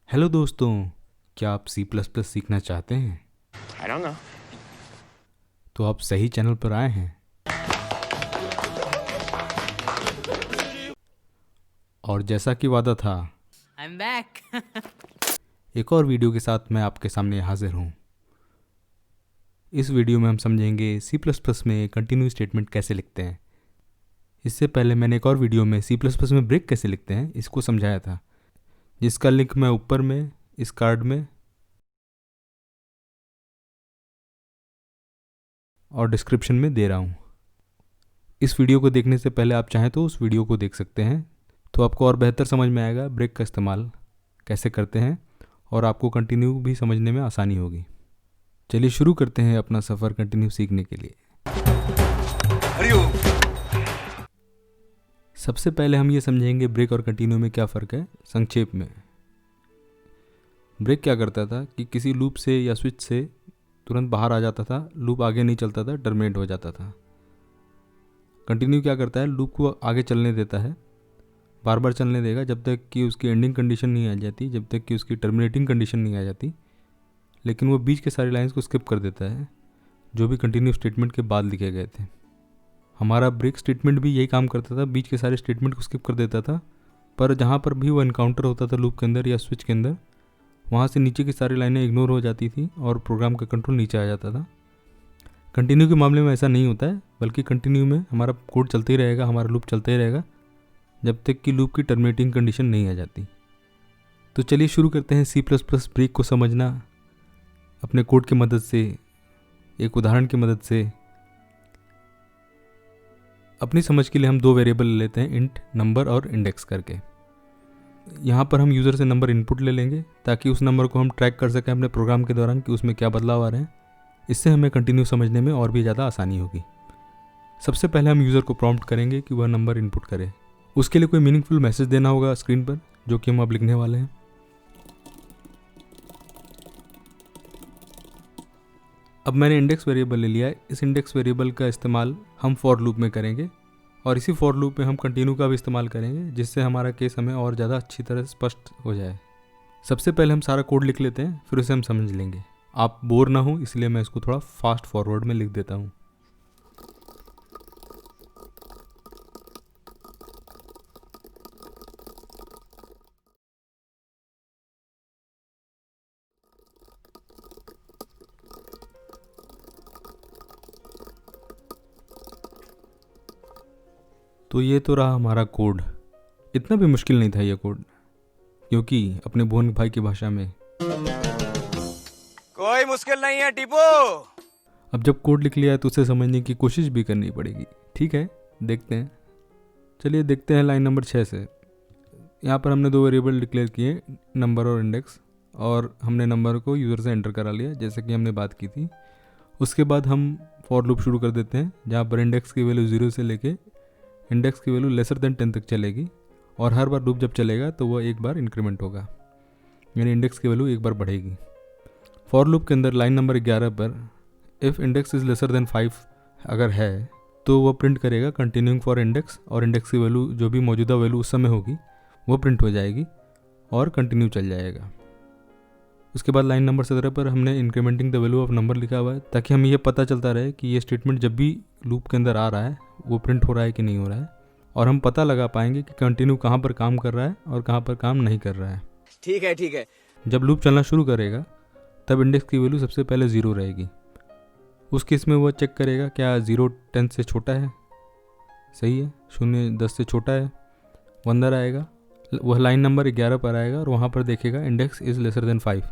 Hello दोस्तों, क्या आप सी प्लस प्लस सीखना चाहते हैं? I don't know. तो आप सही चैनल पर आए हैं। और जैसा कि वादा था, I'm back. एक और वीडियो के साथ मैं आपके सामने हाजिर हूँ। इस वीडियो में हम समझेंगे सी प्लस प्लस में कंटिन्यू स्टेटमेंट कैसे लिखते हैं। इससे पहले मैंने एक और वीडियो में सी प्लस प्लस में ब्रेक कैसे लिखते हैं इसको समझाया था, जिसका लिंक मैं ऊपर में इस कार्ड में और डिस्क्रिप्शन में दे रहा हूँ। इस वीडियो को देखने से पहले आप चाहें तो उस वीडियो को देख सकते हैं, तो आपको और बेहतर समझ में आएगा ब्रेक का इस्तेमाल कैसे करते हैं और आपको कंटिन्यू भी समझने में आसानी होगी। चलिए शुरू करते हैं अपना सफ़र कंटिन्यू सीखने के लिए। सबसे पहले हम ये समझेंगे ब्रेक और कंटिन्यू में क्या फ़र्क है। संक्षेप में, ब्रेक क्या करता था कि किसी लूप से या स्विच से तुरंत बाहर आ जाता था, लूप आगे नहीं चलता था, टर्मिनेट हो जाता था। कंटिन्यू क्या करता है, लूप को आगे चलने देता है, बार बार चलने देगा जब तक कि उसकी एंडिंग कंडीशन नहीं आ जाती, जब तक कि उसकी टर्मिनेटिंग कंडीशन नहीं आ जाती। लेकिन वो बीच के सारे लाइंस को स्किप कर देता है जो भी कंटिन्यू स्टेटमेंट के बाद लिखे गए थे। हमारा ब्रेक स्टेटमेंट भी यही काम करता था, बीच के सारे स्टेटमेंट को स्किप कर देता था, पर जहाँ पर भी वो इनकाउंटर होता था लूप के अंदर या स्विच के अंदर, वहाँ से नीचे की सारी लाइनें इग्नोर हो जाती थी और प्रोग्राम का कंट्रोल नीचे आ जाता था। कंटिन्यू के मामले में ऐसा नहीं होता है, बल्कि कंटिन्यू में हमारा कोड चलते ही रहेगा, हमारा लूप चलता ही रहेगा जब तक कि लूप की टर्मिनेटिंग कंडीशन नहीं आ जाती। तो चलिए शुरू करते हैं सी प्लस प्लस ब्रेक को समझना अपने कोड की मदद से, एक उदाहरण की मदद से। अपनी समझ के लिए हम दो वेरिएबल ले लेते हैं, इंट नंबर और इंडेक्स करके। यहाँ पर हम यूज़र से नंबर इनपुट ले लेंगे ताकि उस नंबर को हम ट्रैक कर सकें अपने प्रोग्राम के दौरान कि उसमें क्या बदलाव आ रहे हैं। इससे हमें कंटिन्यू समझने में और भी ज़्यादा आसानी होगी। सबसे पहले हम यूज़र को प्रॉम्प्ट करेंगे कि वह नंबर इनपुट करे। उसके लिए कोई मीनिंगफुल मैसेज देना होगा स्क्रीन पर, जो कि हम अब लिखने वाले हैं। अब मैंने इंडेक्स वेरिएबल ले लिया है। इस इंडेक्स वेरिएबल का इस्तेमाल हम फॉर लूप में करेंगे और इसी फॉर लूप में हम कंटिन्यू का भी इस्तेमाल करेंगे, जिससे हमारा केस हमें और ज़्यादा अच्छी तरह स्पष्ट हो जाए। सबसे पहले हम सारा कोड लिख लेते हैं, फिर उसे हम समझ लेंगे। आप बोर ना हो इसलिए मैं इसको थोड़ा फास्ट फॉरवर्ड में लिख देता हूँ। तो ये तो रहा हमारा कोड। इतना भी मुश्किल नहीं था ये कोड, क्योंकि अपने भुवन भाई की भाषा में कोई मुश्किल नहीं है टीपू। अब जब कोड लिख लिया है तो उसे समझने की कोशिश भी करनी पड़ेगी। ठीक है, देखते हैं। चलिए देखते हैं लाइन नंबर 6 से। यहाँ पर हमने दो वेरिएबल डिक्लेयर किए, नंबर और इंडेक्स, और हमने नंबर को यूज़र से एंटर करा लिया जैसे कि हमने बात की थी। उसके बाद हम फॉर लूप शुरू कर देते हैं, जहाँ पर इंडेक्स की वैल्यू 0 से लेके इंडेक्स की वैल्यू लेसर देन 10 तक चलेगी, और हर बार लूप जब चलेगा तो वह एक बार इंक्रीमेंट होगा, यानी इंडेक्स की वैल्यू एक बार बढ़ेगी। फॉर लूप के अंदर लाइन नंबर 11 पर if index is laser than 5 अगर है तो वह प्रिंट करेगा कंटिन्यूइंग फॉर इंडेक्स, और इंडेक्स की वैल्यू जो भी मौजूदा वैल्यू उस समय होगी वो प्रिंट हो जाएगी और कंटिन्यू चल जाएगा। उसके बाद लाइन नंबर 17 पर हमने incriminating the value of number लिखा हुआ है, ताकि हमें यह पता चलता रहे कि ये स्टेटमेंट जब भी लूप के अंदर आ रहा है वो प्रिंट हो रहा है कि नहीं हो रहा है, और हम पता लगा पाएंगे कि कंटिन्यू कहाँ पर काम कर रहा है और कहाँ पर काम नहीं कर रहा है। ठीक है ठीक है। जब लूप चलना शुरू करेगा तब इंडेक्स की वैल्यू सबसे पहले 0 रहेगी। उस केस में वह चेक करेगा क्या 0 10 से छोटा है, सही है, 0 10 से छोटा है, वो अंदर आएगा। वह लाइन नंबर 11 पर आएगा और वहाँ पर देखेगा इंडेक्स इज़ लेसर देन 5,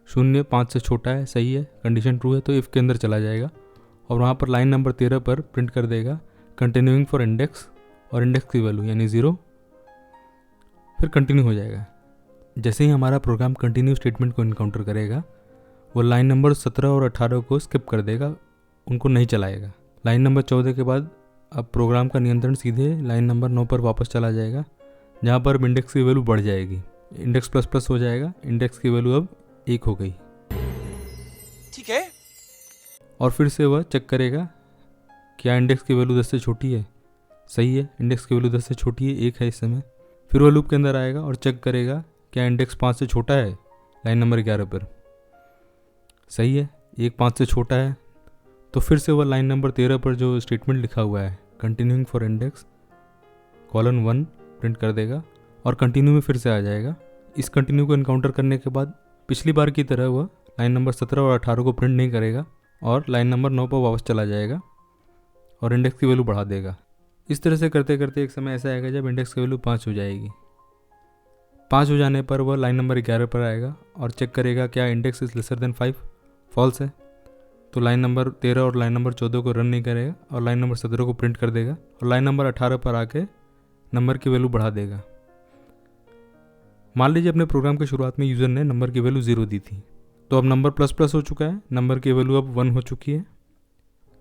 0 5 से छोटा है, सही है, कंडीशन ट्रू है, तो इफ़ के अंदर चला जाएगा और वहाँ पर लाइन नंबर 13 पर प्रिंट कर देगा कंटिन्यूइंग फॉर इंडेक्स, और इंडेक्स की वैल्यू यानी 0, फिर कंटिन्यू हो जाएगा। जैसे ही हमारा प्रोग्राम कंटिन्यू स्टेटमेंट को इनकाउंटर करेगा, वो लाइन नंबर 17 और 18 को स्किप कर देगा, उनको नहीं चलाएगा। लाइन नंबर 14 के बाद अब प्रोग्राम का नियंत्रण सीधे लाइन नंबर 9 पर वापस चला जाएगा, जहाँ पर इंडेक्स की वैल्यू बढ़ जाएगी, इंडेक्स प्लस प्लस हो जाएगा, इंडेक्स की वैल्यू अब 1 हो गई। ठीक है। और फिर से वह चेक करेगा क्या इंडेक्स की वैल्यू 10 से छोटी है, सही है, इंडेक्स की वैल्यू 10 से छोटी है, 1 है इस समय। फिर वह लूप के अंदर आएगा और चेक करेगा क्या इंडेक्स 5 से छोटा है लाइन नंबर 11 पर। सही है, 1 5 से छोटा है, तो फिर से वह लाइन नंबर 13 पर जो स्टेटमेंट लिखा हुआ है continuing for index colon 1 print कर देगा और कंटिन्यू में फिर से आ जाएगा। इस कंटिन्यू को इनकाउंटर करने के बाद पिछली बार की तरह वह लाइन नंबर 17 और 18 को प्रिंट नहीं करेगा और लाइन नंबर 9 पर वापस चला जाएगा और इंडेक्स की वैल्यू बढ़ा देगा। इस तरह से करते करते एक समय ऐसा आएगा जब इंडेक्स की वैल्यू 5 हो जाएगी। 5 हो जाने पर वह लाइन नंबर 11 पर आएगा और चेक करेगा क्या index is lesser than 5, false है, तो लाइन नंबर 13 और लाइन नंबर 14 को रन नहीं करेगा और लाइन नंबर 17 को प्रिंट कर देगा और लाइन नंबर 18 पर आके नंबर की वैल्यू बढ़ा देगा। मान लीजिए अपने प्रोग्राम के शुरुआत में यूज़र ने नंबर की वैल्यू 0 दी थी, तो अब नंबर ++ हो चुका है, नंबर की वैल्यू अब 1 हो चुकी है।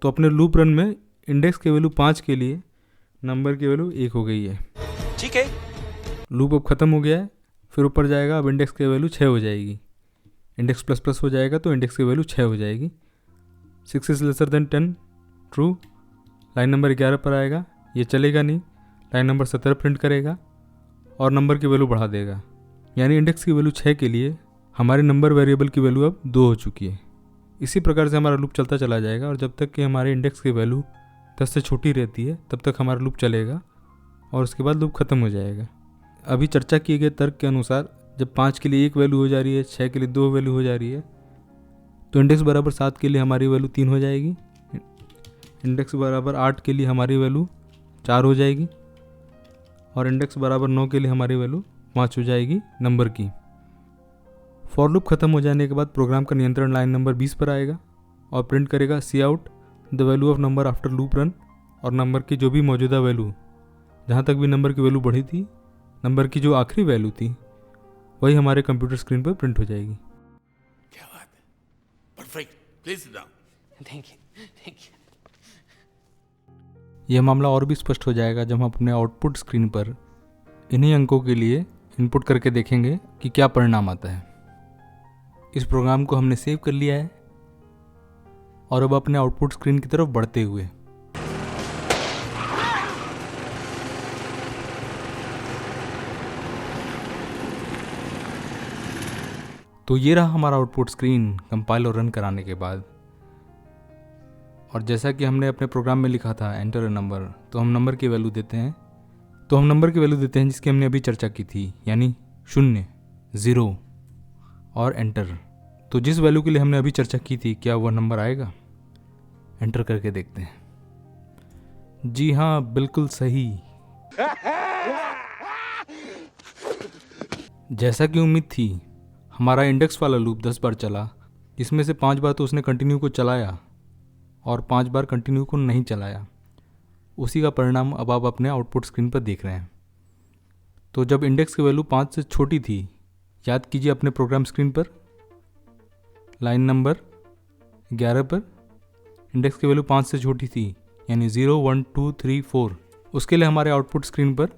तो अपने लूप रन में इंडेक्स की वैल्यू 5 के लिए नंबर की वैल्यू 1 हो गई है। ठीक है। लूप अब ख़त्म हो गया है, फिर ऊपर जाएगा, अब इंडेक्स की वैल्यू 6 हो जाएगी। इंडेक्स ++ हो जाएगा तो इंडेक्स की वैल्यू 6 हो जाएगी। 6 is lesser than 10, true. Line number 11 पर आएगा, ये चलेगा नहीं, लाइन नंबर 17 प्रिंट करेगा और नंबर की वैल्यू बढ़ा देगा। यानी इंडेक्स की वैल्यू 6 के लिए हमारे नंबर वेरिएबल की वैल्यू अब 2 हो चुकी है। इसी प्रकार से हमारा लूप चलता चला जाएगा और जब तक कि हमारे इंडेक्स की वैल्यू 10 से छोटी रहती है तब तक हमारा लूप चलेगा और उसके बाद लूप ख़त्म हो जाएगा। अभी चर्चा किए गए तर्क के अनुसार जब 5 के लिए 1 वैल्यू हो जा रही है, 6 के लिए 2 वैल्यू हो जा रही है, तो इंडेक्स बराबर 7 के लिए हमारी वैल्यू 3 हो जाएगी, इंडेक्स बराबर 8 के लिए हमारी वैल्यू 4 हो जाएगी और इंडेक्स बराबर 9 के लिए हमारी वैल्यू 5 हो जाएगी नंबर की। फॉर लूप खत्म हो जाने के बाद प्रोग्राम का नियंत्रण लाइन नंबर 20 पर आएगा और प्रिंट करेगा cout the value of number after loop run, और नंबर की जो भी मौजूदा वैल्यू, जहाँ तक भी नंबर की वैल्यू बढ़ी थी, नंबर की जो आखिरी वैल्यू थी वही हमारे कंप्यूटर स्क्रीन पर प्रिंट हो जाएगी। क्या बात है, perfect, please sit down. Thank you. यह मामला और भी स्पष्ट हो जाएगा जब हम अपने आउटपुट स्क्रीन पर इन्हीं अंकों के लिए इनपुट करके देखेंगे कि क्या परिणाम आता है। इस प्रोग्राम को हमने सेव कर लिया है और अब अपने आउटपुट स्क्रीन की तरफ बढ़ते हुए तो ये रहा हमारा आउटपुट स्क्रीन कंपाइल और रन कराने के बाद। और जैसा कि हमने अपने प्रोग्राम में लिखा था एंटर अ नंबर, तो हम नंबर की वैल्यू देते हैं जिसकी हमने अभी चर्चा की थी, यानी 0, 0 और एंटर। तो जिस वैल्यू के लिए हमने अभी चर्चा की थी, क्या वह नंबर आएगा? एंटर करके देखते हैं। जी हाँ, बिल्कुल सही। जैसा कि उम्मीद थी, हमारा इंडेक्स वाला लूप 10 बार चला, जिसमें से 5 बार तो उसने कंटिन्यू को चलाया और 5 बार कंटिन्यू को नहीं चलाया। उसी का परिणाम अब आप अपने आउटपुट स्क्रीन पर देख रहे हैं। तो जब इंडेक्स की वैल्यू 5 से छोटी थी, याद कीजिए अपने प्रोग्राम स्क्रीन पर लाइन नंबर 11 पर इंडेक्स की वैल्यू 5 से छोटी थी, यानी 0, 1, 2, 3, 4। उसके लिए हमारे आउटपुट स्क्रीन पर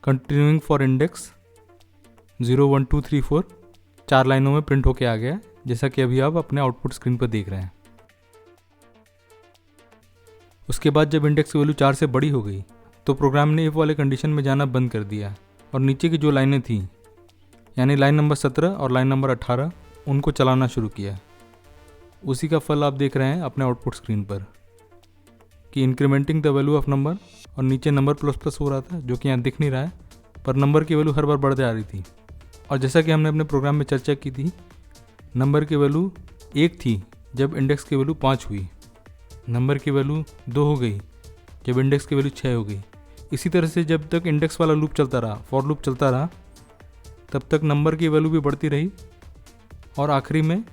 कंटिन्यूइंग फॉर इंडेक्स 0, 1, 2, 3, 4 4 लाइनों में प्रिंट होके आ गया, जैसा कि अभी आप अपने आउटपुट स्क्रीन पर देख रहे हैं। उसके बाद जब इंडेक्स की वैल्यू 4 से बड़ी हो गई, तो प्रोग्राम ने इफ वाले कंडीशन में जाना बंद कर दिया और नीचे की जो लाइनें थीं, यानी लाइन नंबर 17 और लाइन नंबर 18, उनको चलाना शुरू किया। उसी का फल आप देख रहे हैं अपने आउटपुट स्क्रीन पर कि incriminating the value of number, और नीचे नंबर ++ हो रहा था, जो कि यहाँ दिख नहीं रहा है, पर नंबर की वैल्यू हर बार बढ़ते आ रही थी। और जैसा कि हमने अपने प्रोग्राम में चर्चा की थी, नंबर की वैल्यू 1 थी जब इंडेक्स की वैल्यू 5 हुई, नंबर की वैल्यू 2 हो गई जब इंडेक्स की वैल्यू 6 हो गई। इसी तरह से जब तक इंडेक्स वाला लूप चलता रहा, फॉर लूप चलता रहा, तब तक नंबर की वैल्यू भी बढ़ती रही और आखिरी में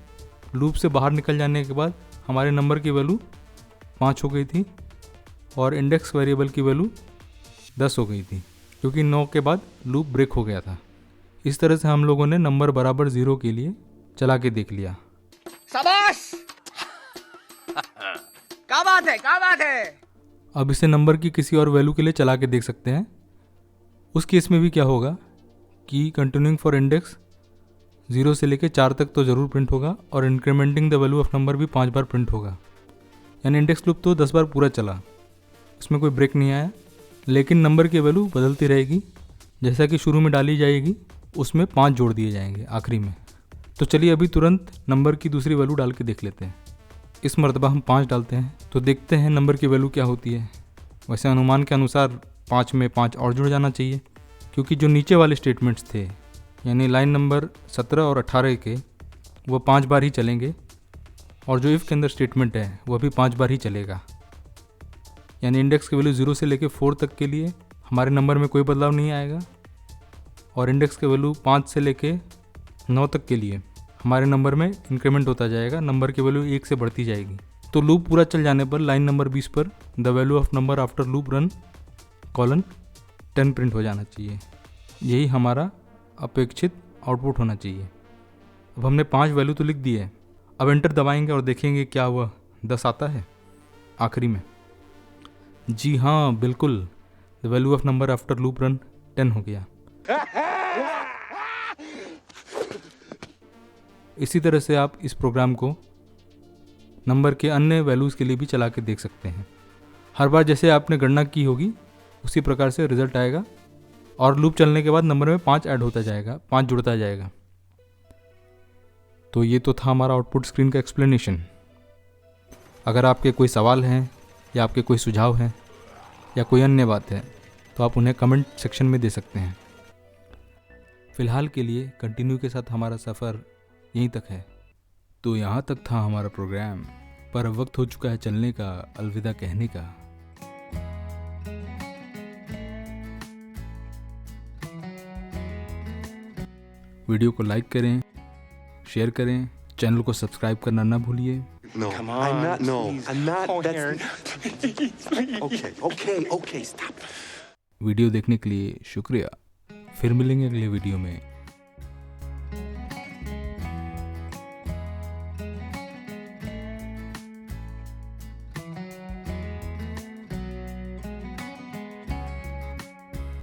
लूप से बाहर निकल जाने के बाद हमारे नंबर की वैल्यू 5 हो गई थी और इंडेक्स वेरिएबल की वैल्यू 10 हो गई थी, क्योंकि 9 के बाद लूप ब्रेक हो गया था। इस तरह से हम लोगों ने नंबर बराबर 0 के लिए चला के देख लिया। शाबाश। क्या बात है। अब इसे नंबर की किसी और वैल्यू के लिए चला के देख सकते हैं। उस केस में भी क्या होगा कि कंटिन्यूइंग फॉर इंडेक्स 0 से लेकर 4 तक तो ज़रूर प्रिंट होगा और incriminating the value of number भी 5 बार प्रिंट होगा। यानी इंडेक्स लूप तो 10 बार पूरा चला, उसमें कोई ब्रेक नहीं आया, लेकिन नंबर की वैल्यू बदलती रहेगी जैसा कि शुरू में डाली जाएगी उसमें 5 जोड़ दिए जाएंगे आखिरी में। तो चलिए अभी तुरंत नंबर की दूसरी वैल्यू डाल के देख लेते हैं। इस मरतबा हम 5 डालते हैं तो देखते हैं नंबर की वैल्यू क्या होती है। वैसे अनुमान के अनुसार 5 में 5 और जुड़ जाना चाहिए, क्योंकि जो नीचे वाले स्टेटमेंट्स थे यानी लाइन नंबर 17 और 18 के वो 5 बार ही चलेंगे, और जो इफ़ के अंदर स्टेटमेंट है वह भी 5 बार ही चलेगा। यानी इंडेक्स की वैल्यू 0 से लेकर 4 तक के लिए हमारे नंबर में कोई बदलाव नहीं आएगा, और इंडेक्स की वैल्यू 5 से लेकर 9 तक के लिए हमारे नंबर में इंक्रीमेंट होता जाएगा, नंबर की वैल्यू 1 से बढ़ती जाएगी। तो लूप पूरा चल जाने पर लाइन नंबर 20 पर the value of number after loop run colon 10 print हो जाना चाहिए। यही हमारा अपेक्षित आउटपुट होना चाहिए। अब हमने 5 वैल्यू तो लिख दी है, अब एंटर दबाएंगे और देखेंगे क्या हुआ, 10 आता है आखिरी में। जी हाँ बिल्कुल, the value of number after loop run 10 हो गया। इसी तरह से आप इस प्रोग्राम को नंबर के अन्य वैल्यूज़ के लिए भी चला के देख सकते हैं। हर बार जैसे आपने गणना की होगी उसी प्रकार से रिजल्ट आएगा, और लूप चलने के बाद नंबर में 5 ऐड होता जाएगा, 5 जुड़ता जाएगा। तो ये तो था हमारा आउटपुट स्क्रीन का एक्सप्लेनेशन। अगर आपके कोई सवाल हैं या आपके कोई सुझाव हैं या कोई अन्य बात है तो आप उन्हें कमेंट सेक्शन में दे सकते हैं। फ़िलहाल के लिए कंटिन्यू के साथ हमारा सफ़र यहीं तक है। तो यहाँ तक था हमारा प्रोग्राम, पर अब वक्त हो चुका है चलने का, अलविदा कहने का। वीडियो को लाइक करें, शेयर करें, चैनल को सब्सक्राइब करना ना भूलिए। No, Come I'm on, not. No, please. I'm not. Oh, That's Aaron. okay. Stop. Video देखने के लिए शुक्रिया। फिर मिलेंगे अगले वीडियो में।